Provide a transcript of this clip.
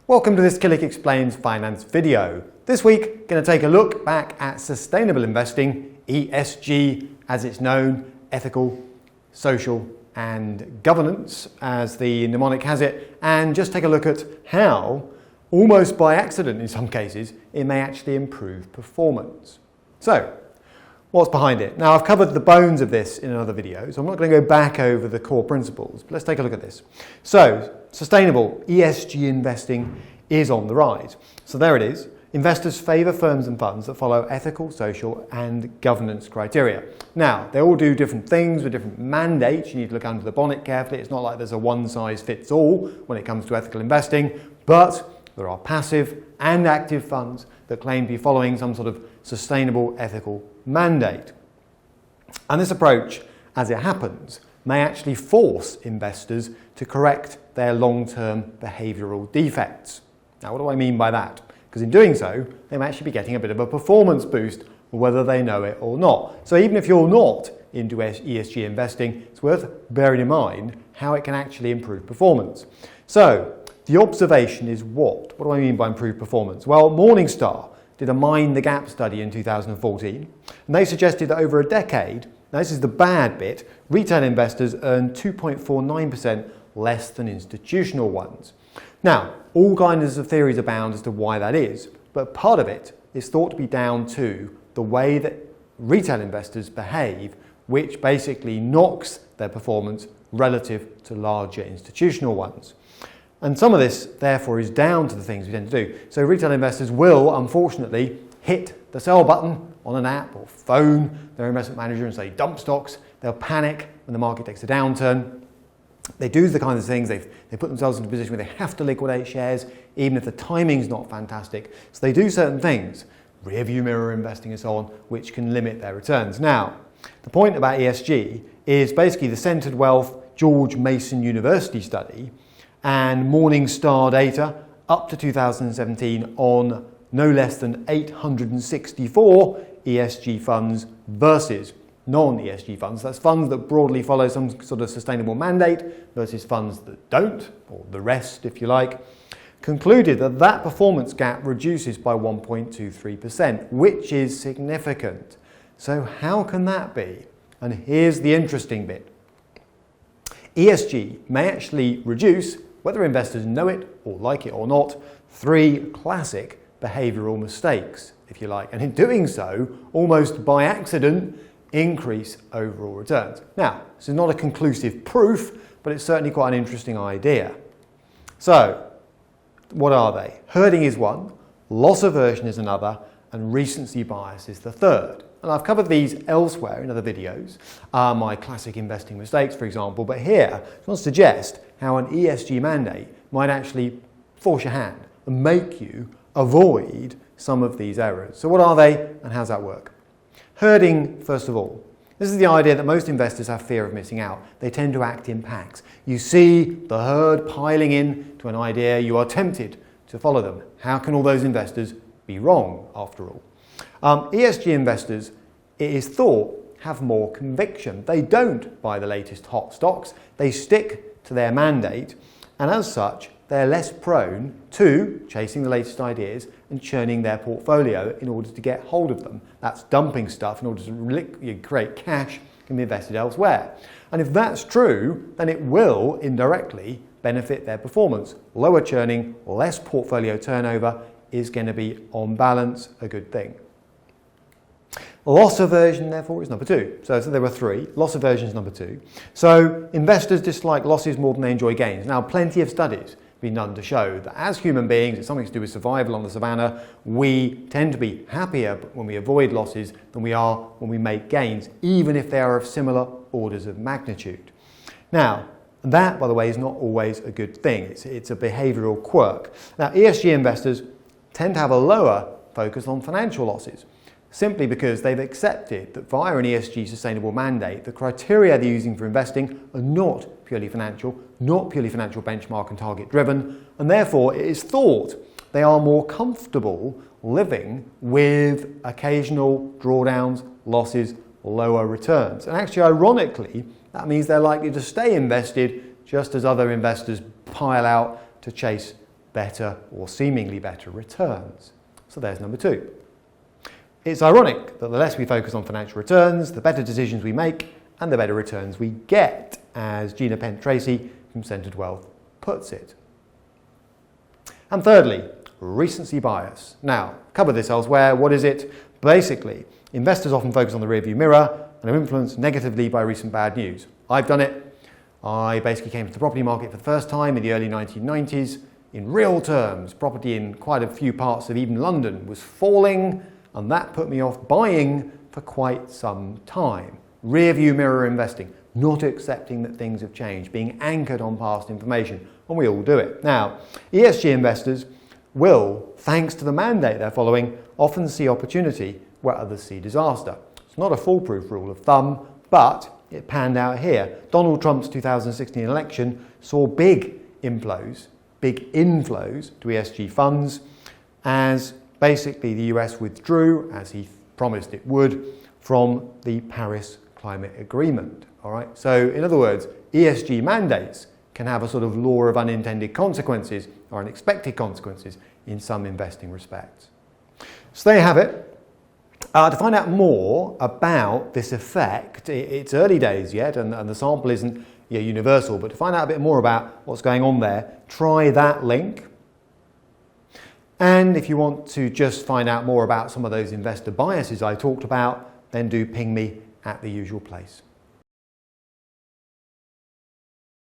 Welcome to this Killik Explains finance video. This week, going to take a look back at sustainable investing, ESG as it's known, ethical, social and governance as the mnemonic has it, and just take a look at how, almost by accident in some cases, it may actually improve performance. So, what's behind it? Now, I've covered the bones of this in another video, so I'm not going to go back over the core principles, but let's take a look at this. So, sustainable ESG investing is on the rise. So there it is. Investors favour firms and funds that follow ethical, social and governance criteria. Now, they all do different things with different mandates. You need to look under the bonnet carefully. It's not like there's a one-size-fits-all when it comes to ethical investing, but there are passive and active funds that claim to be following some sort of sustainable ethical mandate. And this approach, as it happens, may actually force investors to correct their long-term behavioural defects. Now, what do I mean by that? Because in doing so, they may actually be getting a bit of a performance boost, whether they know it or not. So even if you're not into ESG investing, it's worth bearing in mind how it can actually improve performance. So the observation is what? What do I mean by improved performance? Well, Morningstar did a Mind the Gap study in 2014, and they suggested that over a decade, now this is the bad bit, retail investors earn 2.49% less than institutional ones. Now, all kinds of theories abound as to why that is, but part of it is thought to be down to the way that retail investors behave, which basically knocks their performance relative to larger institutional ones. And some of this, therefore, is down to the things we tend to do. So retail investors will, unfortunately, hit the sell button on an app or phone their investment manager and say dump stocks. They'll panic when the market takes a downturn. They do the kinds of things, they put themselves in a position where they have to liquidate shares, even if the timing's not fantastic. So they do certain things, rear view mirror investing and so on, which can limit their returns. Now, the point about ESG is basically the Centered Wealth George Mason University study and Morningstar data up to 2017 on no less than 864 ESG funds versus non-ESG funds. That's funds that broadly follow some sort of sustainable mandate versus funds that don't, or the rest if you like, concluded that that performance gap reduces by 1.23%, which is significant. So how can that be? And here's the interesting bit. ESG may actually reduce, whether investors know it or like it or not, 3 classic behavioural mistakes, if you like, and in doing so, almost by accident, increase overall returns. Now, this is not a conclusive proof, but it's certainly quite an interesting idea. So, what are they? Herding is one, loss aversion is another, and recency bias is the third. And I've covered these elsewhere in other videos, my classic investing mistakes, for example, but here I want to suggest how an ESG mandate might actually force your hand and make you avoid some of these errors. So what are they and how does that work? Herding, first of all. This is the idea that most investors have fear of missing out. They tend to act in packs. You see the herd piling in to an idea, you are tempted to follow them. How can all those investors be wrong, after all? ESG investors, it is thought, have more conviction. They don't buy the latest hot stocks. They stick to their mandate, and as such, they're less prone to chasing the latest ideas and churning their portfolio in order to get hold of them. That's dumping stuff in order to create cash can be invested elsewhere. And if that's true, then it will indirectly benefit their performance. Lower churning, less portfolio turnover is going to be, on balance, a good thing. Loss aversion, therefore, is number 2. So there were 3. Loss aversion is number 2. So investors dislike losses more than they enjoy gains. Now, plenty of studies been done to show that as human beings, it's something to do with survival on the savannah, we tend to be happier when we avoid losses than we are when we make gains, even if they are of similar orders of magnitude. Now, that, by the way, is not always a good thing. It's a behavioural quirk. Now, ESG investors tend to have a lower focus on financial losses, simply because they've accepted that via an ESG sustainable mandate, the criteria they're using for investing are not purely financial benchmark and target driven, and therefore it is thought they are more comfortable living with occasional drawdowns, losses, lower returns. And actually, ironically, that means they're likely to stay invested just as other investors pile out to chase better or seemingly better returns. So there's number 2. It's ironic that the less we focus on financial returns, the better decisions we make and the better returns we get, as Gina Pent-Tracy from Centered Wealth puts it. And thirdly, recency bias. Now, cover this elsewhere. What is it? Basically, investors often focus on the rearview mirror and are influenced negatively by recent bad news. I've done it. I basically came to the property market for the first time in the early 1990s. In real terms, property in quite a few parts of even London was falling, and that put me off buying for quite some time. Rearview mirror investing, not accepting that things have changed, being anchored on past information, and we all do it. Now, ESG investors will, thanks to the mandate they're following, often see opportunity where others see disaster. It's not a foolproof rule of thumb, but it panned out here. Donald Trump's 2016 election saw big inflows to ESG funds as basically the US withdrew, as he promised it would, from the Paris Climate Agreement. All right. So in other words, ESG mandates can have a sort of law of unintended consequences or unexpected consequences in some investing respects. So there you have it. To find out more about this effect, it's early days yet and the sample isn't universal, but to find out a bit more about what's going on there, try that link. And if you want to just find out more about some of those investor biases I talked about, then do ping me at the usual place.